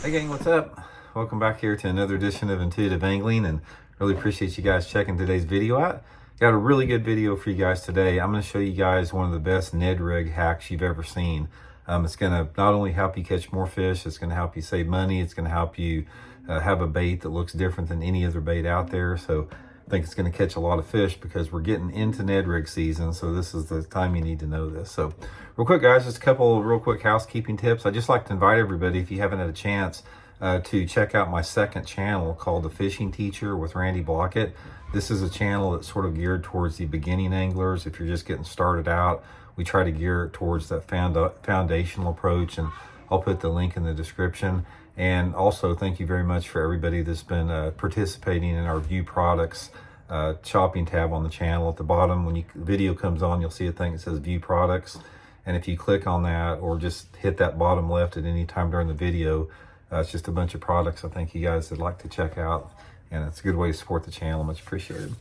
Hey gang, what's up? Welcome back here to another edition of Intuitive Angling, and really appreciate you guys checking today's video out. Got a really good video for you guys today. I'm going to show you guys one of the best Ned rig hacks you've ever seen. It's going to not only help you catch more fish, it's going to help you save money, it's going to help you have a bait that looks different than any other bait out there. So I think it's going to catch a lot of fish because we're getting into Ned rig season, so this is the time you need to know this. So real quick guys, just a couple of real quick housekeeping tips. I'd just like to invite everybody, if you haven't had a chance, to check out my second channel called The Fishing Teacher with Randy Blockett. This is a channel that's sort of geared towards the beginning anglers. If you're just getting started out, we try to gear it towards that foundational approach, and I'll put the link in the description. And also thank you very much for everybody that's been participating in our View Products shopping tab on the channel. At the bottom, when the video comes on, you'll see a thing that says View Products, and if you click on that or just hit that bottom left at any time during the video, it's just a bunch of products I think you guys would like to check out, and it's a good way to support the channel. Much appreciated.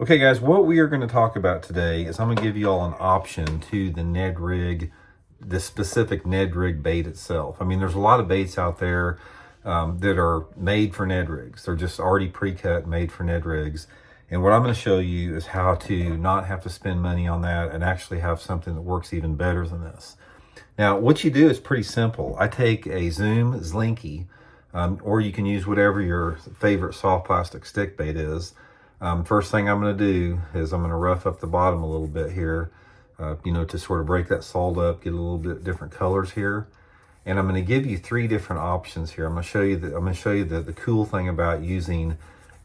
Okay guys, what we are going to talk about today is I'm going to give you all an option to the Ned rig, the specific Ned rig bait itself. I mean, there's a lot of baits out there that are made for Ned rigs. They're just already pre-cut, made for Ned rigs. And what I'm going to show you is how to not have to spend money on that and actually have something that works even better than this. Now, what you do is pretty simple. I take a Zoom Zlinky, or you can use whatever your favorite soft plastic stick bait is. First thing I'm going to do is I'm going to rough up the bottom a little bit here, to sort of break that salt up, get a little bit different colors here. And I'm going to give you three different options here. I'm going to show you the cool thing about using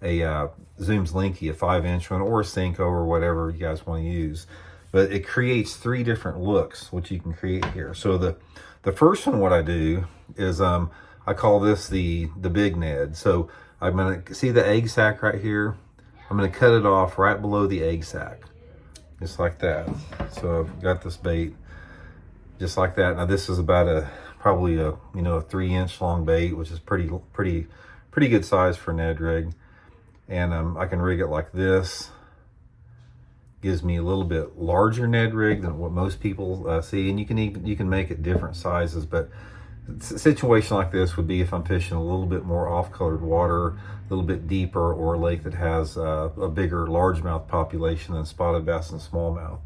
a Zoom Zlinky, a 5-inch one, or a Senko, or whatever you guys want to use. But it creates three different looks, which you can create here. So the first one, what I do is I call this the big Ned. So I'm going to see the egg sac right here. I'm going to cut it off right below the egg sac, just like that. So I've got this bait just like that. Now this is about probably a 3-inch long bait, which is pretty good size for Ned rig. And I can rig it like this. Gives me a little bit larger Ned rig than what most people see, and you can make it different sizes. But a situation like this would be if I'm fishing a little bit more off-colored water, a little bit deeper, or a lake that has a bigger largemouth population than spotted bass and smallmouth.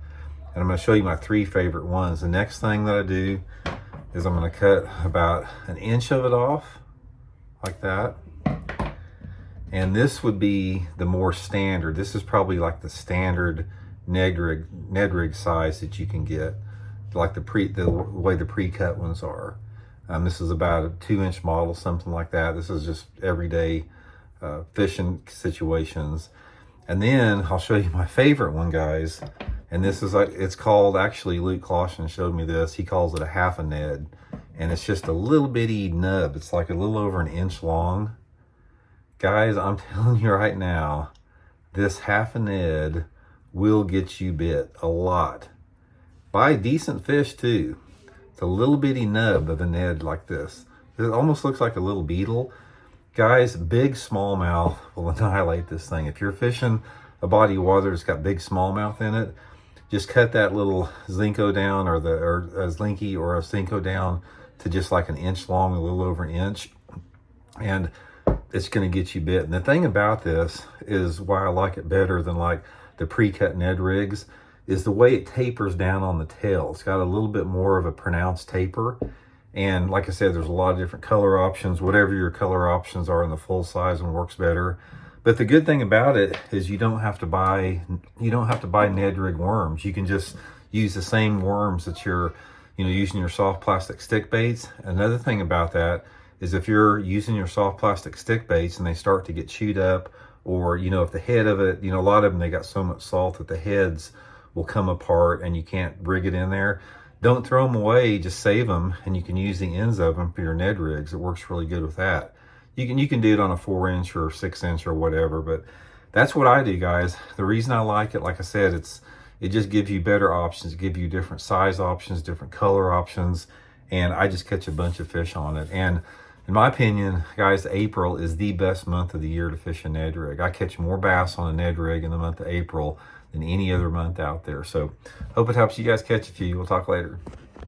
And I'm going to show you my three favorite ones. The next thing that I do is I'm going to cut about 1 inch of it off, like that. And this would be the more standard. This is probably like the standard Ned rig size that you can get, like the way the pre-cut ones are. This is about a 2-inch model, something like that. This is just everyday fishing situations. And then I'll show you my favorite one, guys. And this is it's called, actually Luke Clausen showed me this. He calls it a 1/2 Ned, and it's just a little bitty nub. It's like a little over 1 inch long. Guys, I'm telling you right now, this 1/2 Ned will get you bit a lot by decent fish too. It's a little bitty nub of a Ned like this. It almost looks like a little beetle. Guys, big smallmouth will annihilate this thing. If you're fishing a body of water that's got big smallmouth in it, just cut that little Zinco down, or a Zlinky or a Senko down to just like 1 inch long, a little over 1 inch, and it's going to get you bit. And the thing about this is why I like it better than like the pre-cut Ned rigs is the way it tapers down on the tail. It's got a little bit more of a pronounced taper. And like I said, there's a lot of different color options. Whatever your color options are in the full size one works better. But the good thing about it is you don't have to buy Ned rig worms. You can just use the same worms that you're using your soft plastic stick baits. Another thing about that is if you're using your soft plastic stick baits and they start to get chewed up, or if the head of it, a lot of them, they got so much salt that the heads will come apart and you can't rig it in there. Don't throw them away, just save them, and you can use the ends of them for your Ned rigs. It works really good with that. You can do it on a 4-inch or 6-inch or whatever, but that's what I do, guys. The reason I like it, like I said, it just gives you better options, give you different size options, different color options, and I just catch a bunch of fish on it. And in my opinion, guys, April is the best month of the year to fish a Ned rig. I catch more bass on a Ned rig in the month of April than any other month out there. So hope it helps you guys catch a few. We'll talk later.